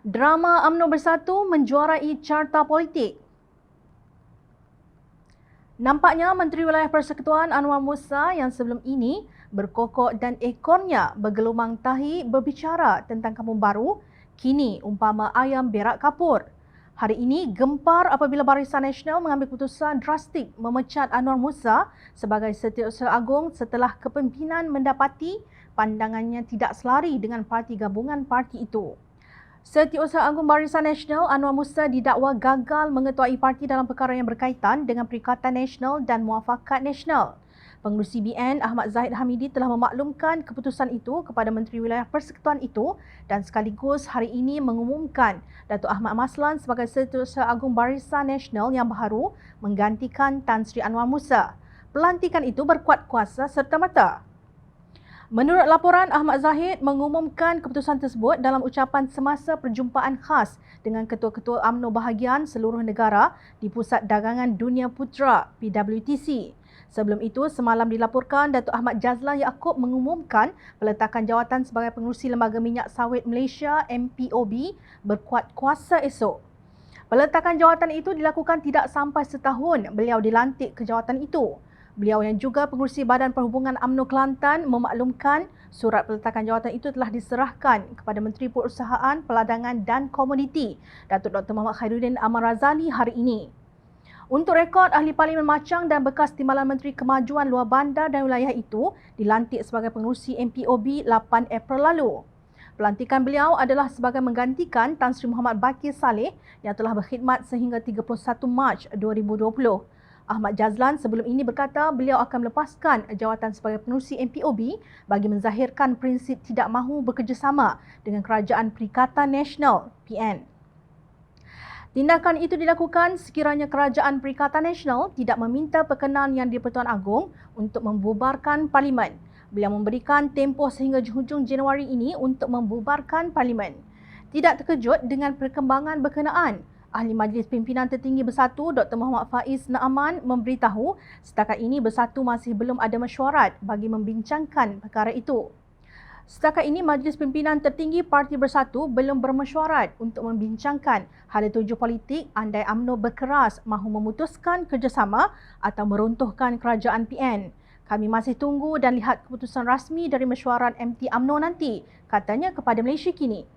Drama UMNO Bersatu menjuarai carta politik. Nampaknya Menteri Wilayah Persekutuan Anwar Musa yang sebelum ini berkokok dan ekornya bergelumang tahi berbicara tentang kampung baru, kini umpama ayam berak kapur. Hari ini gempar apabila Barisan Nasional mengambil keputusan drastik memecat Anwar Musa sebagai Setiausaha Agung setelah kepimpinan mendapati pandangannya tidak selari dengan parti gabungan parti itu. Setiausaha Agung Barisan Nasional Anwar Musa didakwa gagal mengetuai parti dalam perkara yang berkaitan dengan Perikatan Nasional dan Muafakat Nasional. Pengerusi BN Ahmad Zahid Hamidi telah memaklumkan keputusan itu kepada Menteri Wilayah Persekutuan itu dan sekaligus hari ini mengumumkan Datuk Ahmad Maslan sebagai Setiausaha Agung Barisan Nasional yang baru menggantikan Tan Sri Anwar Musa. Pelantikan itu berkuat kuasa serta-merta. Menurut laporan, Ahmad Zahid mengumumkan keputusan tersebut dalam ucapan semasa perjumpaan khas dengan ketua-ketua UMNO bahagian seluruh negara di Pusat Dagangan Dunia Putra PWTC. Sebelum itu, semalam dilaporkan Datuk Ahmad Jazlan Yaakob mengumumkan peletakan jawatan sebagai pengerusi Lembaga Minyak Sawit Malaysia MPOB berkuat kuasa esok. Peletakan jawatan itu dilakukan tidak sampai setahun beliau dilantik ke jawatan itu. Beliau yang juga pengerusi Badan Perhubungan UMNO Kelantan memaklumkan surat peletakan jawatan itu telah diserahkan kepada Menteri Perusahaan, Peladangan dan Komoditi, Datuk Dr. Muhammad Khairuddin Amar Razali hari ini. Untuk rekod, Ahli Parlimen Machang dan bekas Timbalan Menteri Kemajuan Luar Bandar dan Wilayah itu dilantik sebagai pengerusi MPOB 8 April lalu. Pelantikan beliau adalah sebagai menggantikan Tan Sri Muhammad Bakir Saleh yang telah berkhidmat sehingga 31 Mac 2020. Ahmad Jazlan sebelum ini berkata beliau akan melepaskan jawatan sebagai pengerusi MPOB bagi menzahirkan prinsip tidak mahu bekerjasama dengan Kerajaan Perikatan Nasional (PN). Tindakan itu dilakukan sekiranya Kerajaan Perikatan Nasional tidak meminta perkenan yang di-Pertuan Agong untuk membubarkan Parlimen. Beliau memberikan tempoh sehingga hujung Januari ini untuk membubarkan Parlimen. Tidak terkejut dengan perkembangan berkenaan, Ahli Majlis Pimpinan Tertinggi Bersatu Dr. Muhammad Faiz Naaman memberitahu setakat ini Bersatu masih belum ada mesyuarat bagi membincangkan perkara itu. Setakat ini Majlis Pimpinan Tertinggi Parti Bersatu belum bermesyuarat untuk membincangkan hala tuju politik andai UMNO berkeras mahu memutuskan kerjasama atau meruntuhkan kerajaan PN. Kami masih tunggu dan lihat keputusan rasmi dari mesyuarat MT UMNO nanti, katanya kepada Malaysia Kini.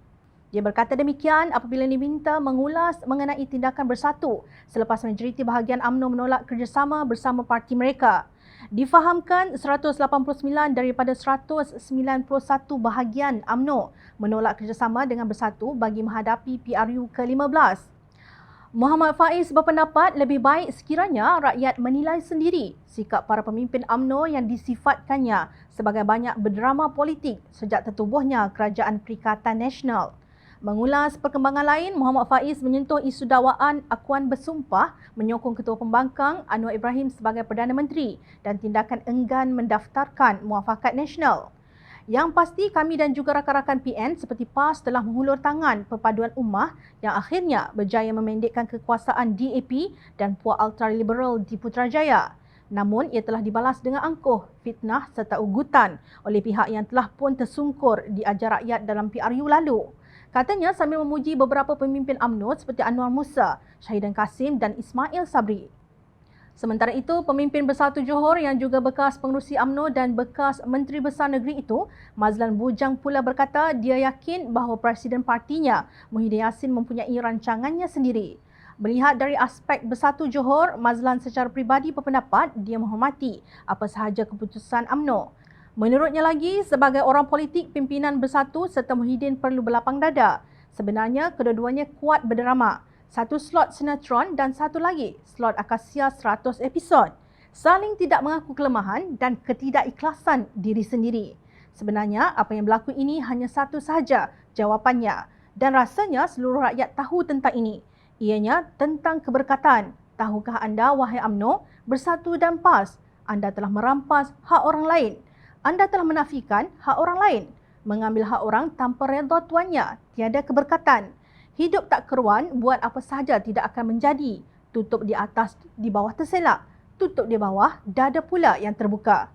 Dia berkata demikian apabila diminta mengulas mengenai tindakan Bersatu selepas majoriti bahagian UMNO menolak kerjasama bersama parti mereka. Difahamkan 189 daripada 191 bahagian UMNO menolak kerjasama dengan Bersatu bagi menghadapi PRU ke-15. Muhammad Faiz berpendapat lebih baik sekiranya rakyat menilai sendiri sikap para pemimpin UMNO yang disifatkannya sebagai banyak berdrama politik sejak tertubuhnya Kerajaan Perikatan Nasional. Mengulas perkembangan lain, Muhammad Faiz menyentuh isu dakwaan akuan bersumpah menyokong Ketua Pembangkang Anwar Ibrahim sebagai Perdana Menteri dan tindakan enggan mendaftarkan Muafakat Nasional. Yang pasti kami dan juga rakan-rakan PN seperti PAS telah menghulur tangan perpaduan ummah yang akhirnya berjaya memendekkan kekuasaan DAP dan puak ultraliberal di Putrajaya. Namun ia telah dibalas dengan angkuh, fitnah serta ugutan oleh pihak yang telah pun tersungkur di ajar rakyat dalam PRU lalu. Katanya sambil memuji beberapa pemimpin UMNO seperti Anwar Musa, Syahidan Kasim dan Ismail Sabri. Sementara itu, pemimpin Bersatu Johor yang juga bekas pengerusi UMNO dan bekas Menteri Besar Negeri itu, Mazlan Bujang pula berkata dia yakin bahawa Presiden partinya, Muhyiddin Yassin mempunyai rancangannya sendiri. Melihat dari aspek Bersatu Johor, Mazlan secara peribadi berpendapat dia menghormati apa sahaja keputusan UMNO. Menurutnya lagi, sebagai orang politik, pimpinan Bersatu serta Muhyiddin perlu berlapang dada. Sebenarnya, kedua-duanya kuat berdrama. Satu slot sinetron dan satu lagi slot Akasia 100 episod. Saling tidak mengaku kelemahan dan ketidakikhlasan diri sendiri. Sebenarnya, apa yang berlaku ini hanya satu sahaja jawapannya. Dan rasanya seluruh rakyat tahu tentang ini. Ianya tentang keberkatan. Tahukah anda, wahai UMNO, Bersatu dan PAS, anda telah merampas hak orang lain. Anda telah menafikan hak orang lain, mengambil hak orang tanpa redha tuannya, tiada keberkatan. Hidup tak keruan, buat apa sahaja tidak akan menjadi. Tutup di atas, di bawah terselak. Tutup di bawah, dada pula yang terbuka.